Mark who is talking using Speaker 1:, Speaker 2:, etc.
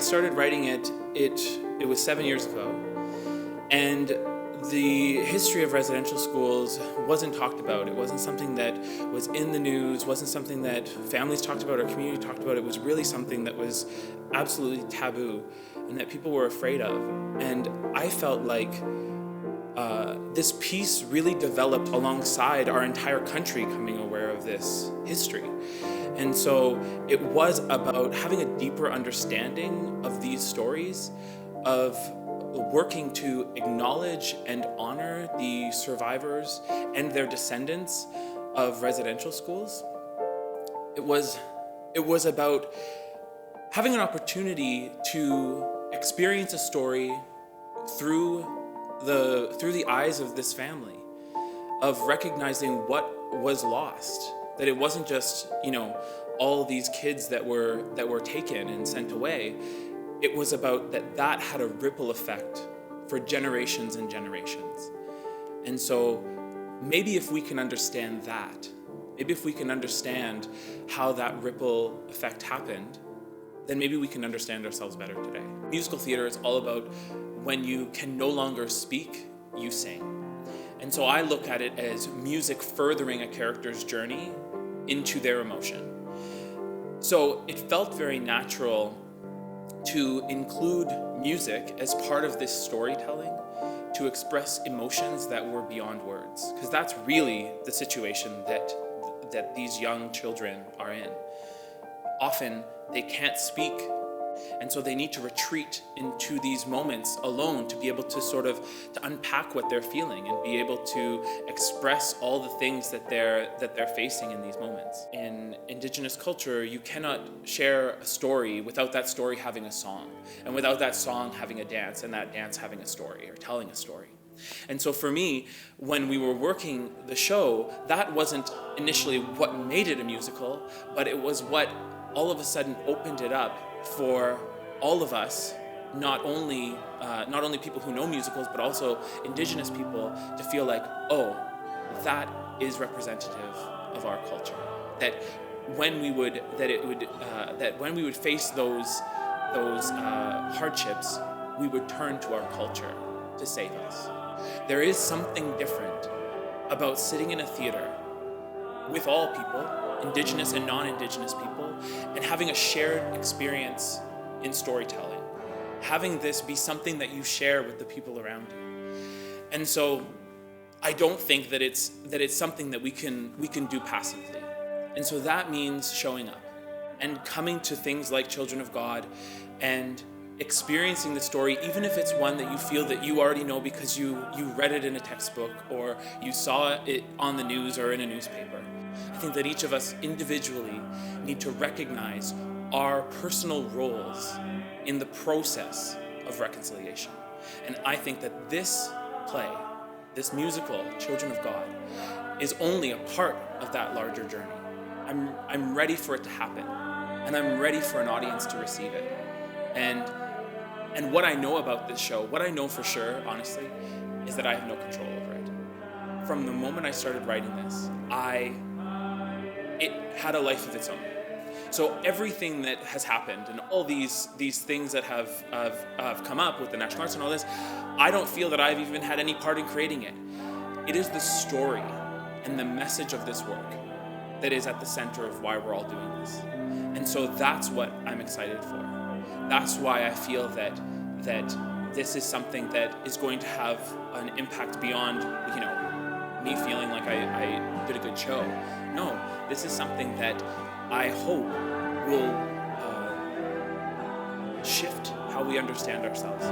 Speaker 1: started writing it was 7 years ago, and the history of residential schools wasn't talked about. It wasn't something that was in the news, wasn't something that families talked about or community talked about. It was really something that was absolutely taboo and that people were afraid of. And I felt like this piece really developed alongside our entire country coming aware of this history. And so it was about having a deeper understanding of these stories, of working to acknowledge and honor the survivors and their descendants of residential schools. It was about having an opportunity to experience a story through the eyes of this family, of recognizing what was lost, that it wasn't just, all these kids that were taken and sent away. It was about that had a ripple effect for generations and generations. And so maybe if we can understand that, maybe if we can understand how that ripple effect happened, then maybe we can understand ourselves better today. Musical theater is all about when you can no longer speak, you sing. And so I look at it as music furthering a character's journey into their emotion. So it felt very natural to include music as part of this storytelling, to express emotions that were beyond words, because that's really the situation that these young children are in. Often they can't speak, and so they need to retreat into these moments alone to be able to to unpack what they're feeling and be able to express all the things that they're facing in these moments. In Indigenous culture, you cannot share a story without that story having a song, and without that song having a dance, and that dance having a story or telling a story. And so for me, when we were working the show, that wasn't initially what made it a musical, but it was what all of a sudden opened it up for all of us, not only people who know musicals, but also Indigenous people, to feel like, oh, that is representative of our culture. That when we would face those hardships, we would turn to our culture to save us. There is something different about sitting in a theater with all people, Indigenous and non-Indigenous people, and having a shared experience in storytelling, having this be something that you share with the people around you. And so I don't think that it's something that we can do passively. And so that means showing up and coming to things like Children of God and experiencing the story, even if it's one that you feel that you already know because you read it in a textbook or you saw it on the news or in a newspaper. I think that each of us individually need to recognize our personal roles in the process of reconciliation. And I think that this play, this musical, Children of God, is only a part of that larger journey. I'm ready for it to happen, and I'm ready for an audience to receive it. And what I know about this show, what I know for sure, honestly, is that I have no control over it. From the moment I started writing this, it had a life of its own. So everything that has happened and all these things that have come up with the National Arts and all this, I don't feel that I've even had any part in creating it. It is the story and the message of this work that is at the center of why we're all doing this. And so that's what I'm excited for. That's why I feel that this is something that is going to have an impact beyond, me feeling like I did a good show. No, this is something that I hope will shift how we understand ourselves.